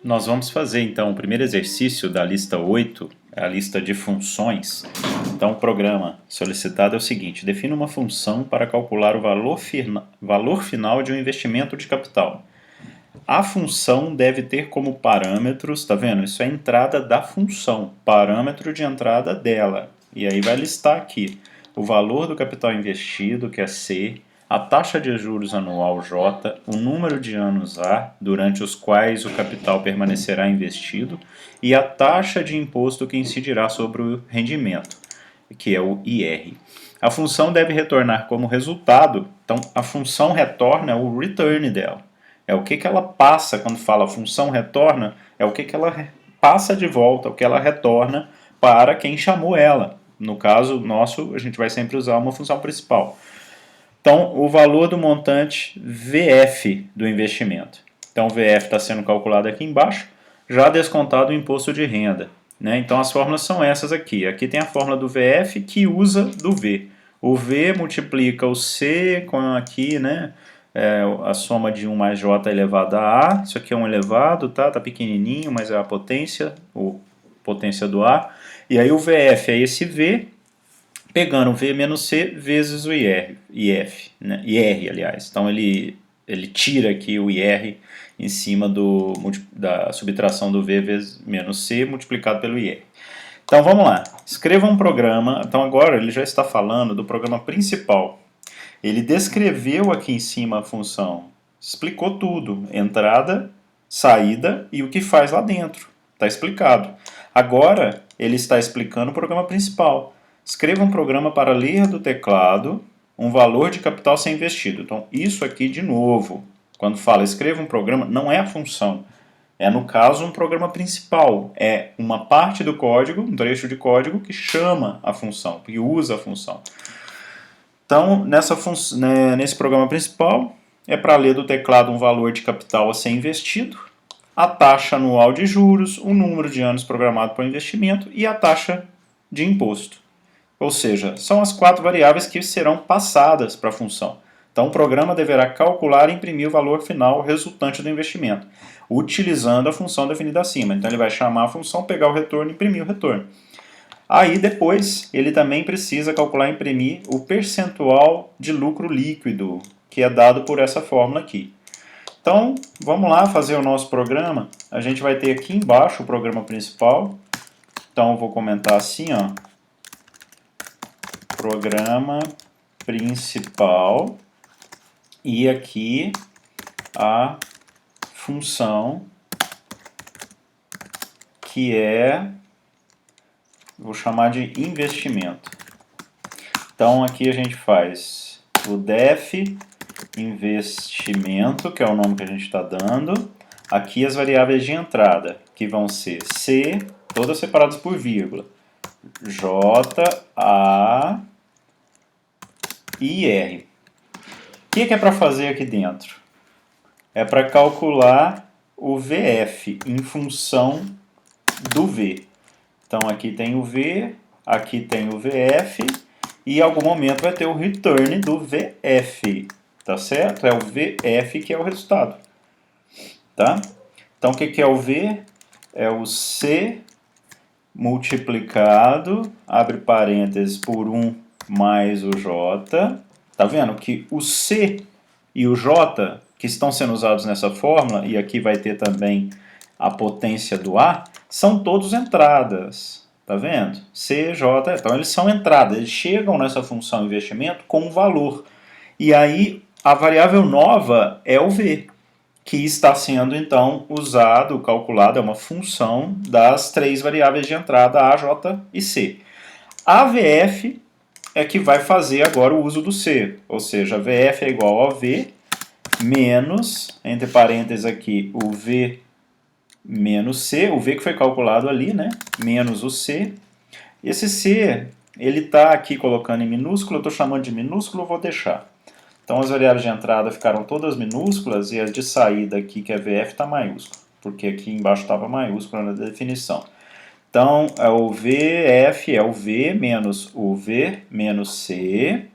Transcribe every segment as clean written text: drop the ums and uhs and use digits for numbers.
Nós vamos fazer então o primeiro exercício da lista 8, a lista de funções. Então o programa solicitado é o seguinte: defina uma função para calcular o valor final de um investimento de capital. A função deve ter como parâmetros, tá vendo? Isso é a entrada da função, parâmetro de entrada dela. E aí vai listar aqui o valor do capital investido, que é C, a taxa de juros anual J, o número de anos A durante os quais o capital permanecerá investido e a taxa de imposto que incidirá sobre o rendimento, que é o IR. A função deve retornar como resultado, então a função retorna o return dela. É o que ela passa quando fala função retorna, é o que ela passa de volta, o que ela retorna para quem chamou ela. No caso nosso, a gente vai sempre usar uma função principal. Então, o valor do montante VF do investimento. Então, o VF está sendo calculado aqui embaixo, já descontado o imposto de renda. Né? Então, as fórmulas são essas aqui. Aqui tem a fórmula do VF que usa do V. O V multiplica o C com aqui, né? A soma de 1 mais J elevado a A. Isso aqui é 1 elevado, tá? Tá pequenininho, mas é a potência, potência do A. E aí o VF é esse V, pegando V menos C vezes o IF, né? IR, aliás. Então ele tira aqui o IR em cima da subtração do V vezes menos C multiplicado pelo IR. Então vamos lá, escreva um programa. Então agora ele já está falando do programa principal. Ele descreveu aqui em cima a função, explicou tudo, entrada, saída e o que faz lá dentro. Está explicado. Agora ele está explicando o programa principal. Escreva um programa para ler do teclado um valor de capital a ser investido. Então, isso aqui, de novo, quando fala escreva um programa, não é a função. É, no caso, um programa principal. É uma parte do código, um trecho de código que chama a função, que usa a função. Então, nesse programa principal, é para ler do teclado um valor de capital a ser investido, a taxa anual de juros, o número de anos programado para o investimento e a taxa de imposto. Ou seja, são as 4 variáveis que serão passadas para a função. Então, o programa deverá calcular e imprimir o valor final resultante do investimento, utilizando a função definida acima. Então, ele vai chamar a função, pegar o retorno e imprimir o retorno. Aí, depois, ele também precisa calcular e imprimir o percentual de lucro líquido, que é dado por essa fórmula aqui. Então, vamos lá fazer o nosso programa. A gente vai ter aqui embaixo o programa principal. Então, eu vou comentar assim, ó. Programa principal e aqui a função que vou chamar de investimento. Então aqui a gente faz o def investimento, que é o nome que a gente está dando. Aqui as variáveis de entrada, que vão ser C, todas separadas por vírgula. J, A e R. O que é para fazer aqui dentro? É para calcular o VF em função do V. Então aqui tem o V, aqui tem o VF e em algum momento vai ter o return do VF. Tá certo? É o VF que é o resultado. Tá? Então o que é o V? É o C multiplicado, abre parênteses, por 1 mais o J. Tá vendo que o C e o J, que estão sendo usados nessa fórmula, e aqui vai ter também a potência do A, são todos entradas. Tá vendo? C, J, então eles são entradas, eles chegam nessa função investimento com um valor. E aí a variável nova é o V, que está sendo então usado, calculado, é uma função das 3 variáveis de entrada A, J e C. A VF é que vai fazer agora o uso do C, ou seja, a VF é igual a V menos, entre parênteses aqui, o V menos C, o V que foi calculado ali, né? Menos o C. Esse C, ele está aqui colocando em minúsculo, eu estou chamando de minúsculo, eu vou deixar. Então as variáveis de entrada ficaram todas minúsculas e as de saída aqui, que é VF, está maiúsculo, porque aqui embaixo estava maiúsculo na definição. Então o VF é o V menos o V menos C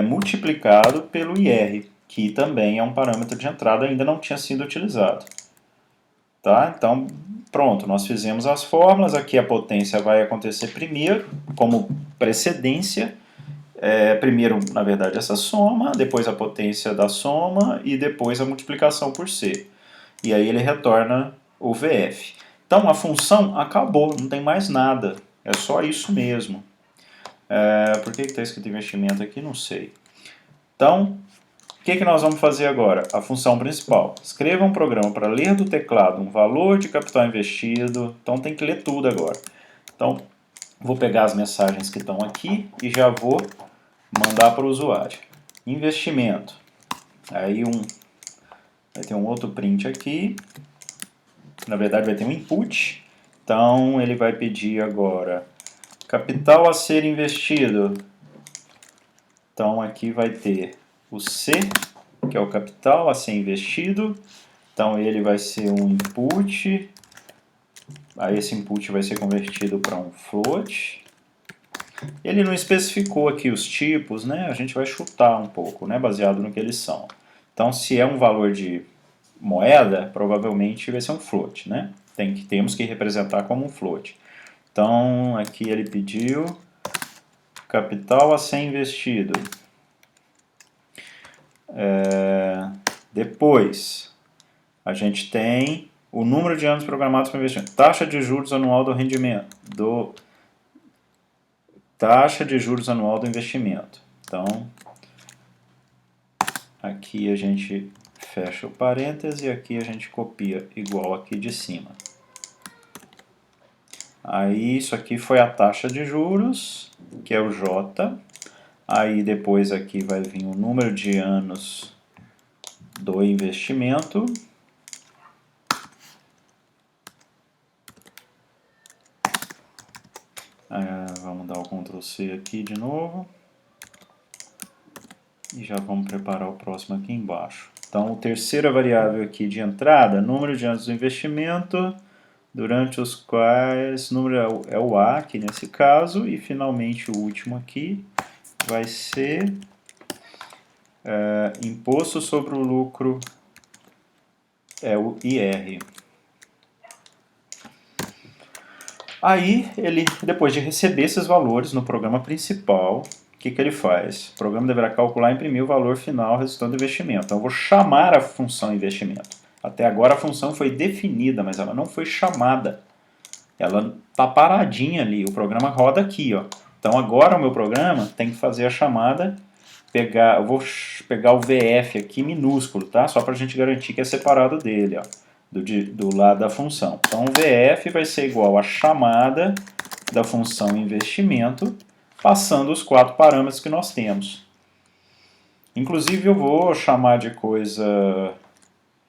multiplicado pelo IR, que também é um parâmetro de entrada, ainda não tinha sido utilizado. Tá? Então, pronto, nós fizemos as fórmulas, aqui a potência vai acontecer primeiro, como precedência. Primeiro, na verdade, essa soma, depois a potência da soma e depois a multiplicação por C. E aí ele retorna o VF. Então a função acabou, não tem mais nada, é só isso mesmo. Por que está escrito investimento aqui? Não sei. Então, o que nós vamos fazer agora? A função principal. Escreva um programa para ler do teclado um valor de capital investido. Então tem que ler tudo agora. Então, vou pegar as mensagens que estão aqui e já vou mandar para o usuário. Investimento. Aí vai ter um outro print aqui. Na verdade vai ter um input. Então ele vai pedir agora capital a ser investido. Então aqui vai ter o C, que é o capital a ser investido. Então ele vai ser um input. Aí esse input vai ser convertido para um float. Ele não especificou aqui os tipos, né? A gente vai chutar um pouco, né? Baseado no que eles são. Então, se é um valor de moeda, provavelmente vai ser um float, né? Temos que representar como um float. Então, aqui ele pediu capital a ser investido. Depois, a gente tem o número de anos programados para investimento. Taxa de juros anual do rendimento. Taxa de juros anual do investimento. Então, aqui a gente fecha o parêntese e aqui a gente copia igual aqui de cima. Aí isso aqui foi a taxa de juros, que é o J. Aí depois aqui vai vir o número de anos do investimento. Vamos dar o Ctrl C aqui de novo. E já vamos preparar o próximo aqui embaixo. Então, a terceira variável aqui de entrada, número de anos do investimento, durante os quais, número é o A aqui nesse caso, e finalmente o último aqui vai ser imposto sobre o lucro, é o IR. Aí, ele, depois de receber esses valores no programa principal, o que ele faz? O programa deverá calcular e imprimir o valor final resultante do investimento. Então, eu vou chamar a função investimento. Até agora a função foi definida, mas ela não foi chamada. Ela está paradinha ali, o programa roda aqui, ó. Então agora o meu programa tem que fazer a chamada, eu vou pegar o VF aqui minúsculo, tá? Só para a gente garantir que é separado dele, ó, do lado da função. Então o VF vai ser igual a chamada da função investimento, passando os 4 parâmetros que nós temos. Inclusive eu vou chamar de coisa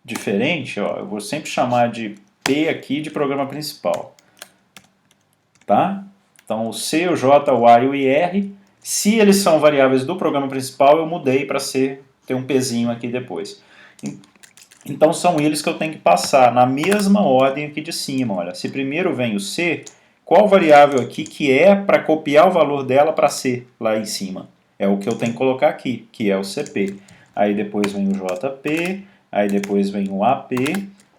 diferente, ó. Eu vou sempre chamar de P aqui de programa principal. Tá? Então o C, o J, o A e o IR, se eles são variáveis do programa principal, eu mudei para ter um Pzinho aqui depois. Então são eles que eu tenho que passar na mesma ordem aqui de cima. Olha, se primeiro vem o C, qual variável aqui que é para copiar o valor dela para C lá em cima? É o que eu tenho que colocar aqui, que é o CP. Aí depois vem o JP, aí depois vem o AP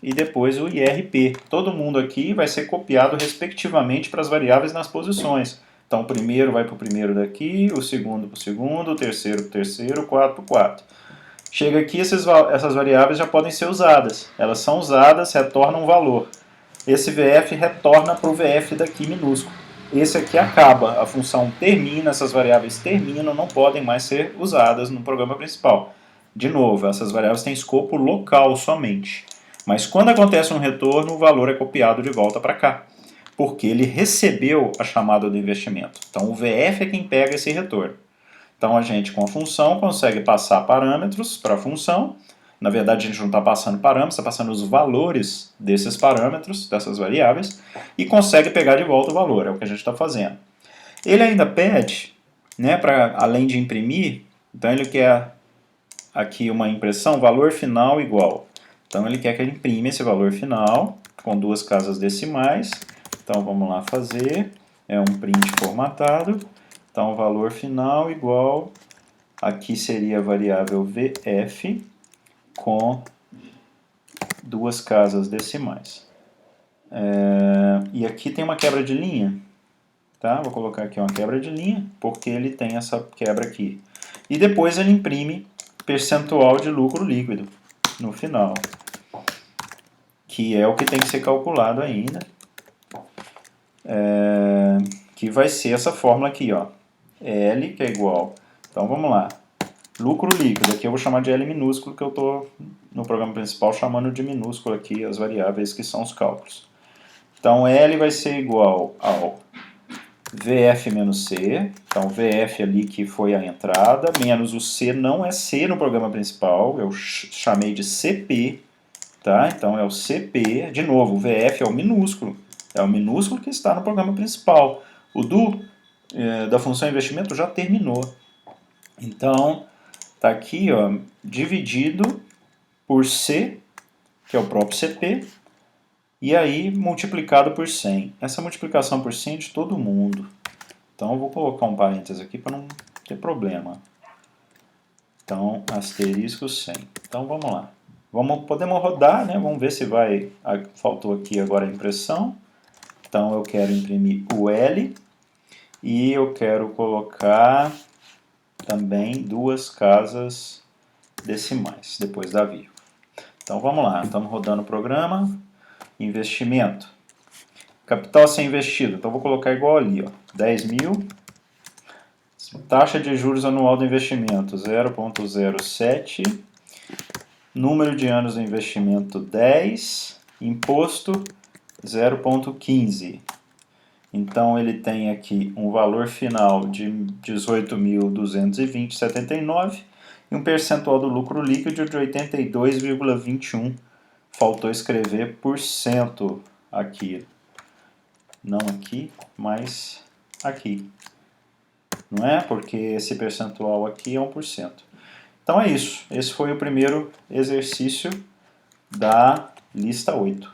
e depois o IRP. Todo mundo aqui vai ser copiado respectivamente para as variáveis nas posições. Então o primeiro vai para o primeiro daqui, o segundo para o segundo, o terceiro para o terceiro, o quarto para o quarto. Chega aqui, essas variáveis já podem ser usadas. Elas são usadas, retornam um valor. Esse VF retorna para o VF daqui minúsculo. Esse aqui acaba, a função termina, essas variáveis terminam, não podem mais ser usadas no programa principal. De novo, essas variáveis têm escopo local somente. Mas quando acontece um retorno, o valor é copiado de volta para cá, porque ele recebeu a chamada do investimento. Então o VF é quem pega esse retorno. Então a gente com a função consegue passar parâmetros para a função. Na verdade a gente não está passando parâmetros, está passando os valores desses parâmetros, dessas variáveis, e consegue pegar de volta o valor, é o que a gente está fazendo. Ele ainda pede, né, para além de imprimir, então ele quer aqui uma impressão, valor final igual. Então ele quer que ele imprime esse valor final com 2 casas decimais. Então vamos lá fazer, é um print formatado. Então valor final igual Aqui seria a variável VF com duas casas decimais. E aqui tem uma quebra de linha. Tá? Vou colocar aqui uma quebra de linha, porque ele tem essa quebra aqui. E depois ele imprime percentual de lucro líquido no final, que é o que tem que ser calculado ainda, que vai ser essa fórmula aqui, ó, L, que é igual, então vamos lá, lucro líquido, aqui eu vou chamar de L minúsculo, que eu estou no programa principal chamando de minúsculo aqui as variáveis que são os cálculos. Então L vai ser igual ao VF menos C, então VF ali que foi a entrada, menos o C não é C no programa principal, eu chamei de CP, tá? Então é o CP, de novo, o VF é o minúsculo que está no programa principal. O da função investimento já terminou. Então, tá aqui, ó, dividido por C, que é o próprio CP, e aí multiplicado por 100. Essa multiplicação por 100 é de todo mundo. Então eu vou colocar um parênteses aqui para não ter problema. Então, asterisco 100. Então vamos lá. Podemos rodar, né? Vamos ver se vai... Faltou aqui agora a impressão. Então eu quero imprimir o L e eu quero colocar também duas casas decimais, depois da vírgula. Então vamos lá, estamos rodando o programa. Investimento. Capital a ser investido. Então vou colocar igual ali, ó, 10 mil. Taxa de juros anual do investimento 0,07. Número de anos do investimento 10. Imposto 0,15. Então ele tem aqui um valor final de 18.220,79 e um percentual do lucro líquido de 82,21. Faltou escrever por cento aqui. Não aqui, mas aqui. Não é? Porque esse percentual aqui é 1%. Então é isso. Esse foi o primeiro exercício da lista 8.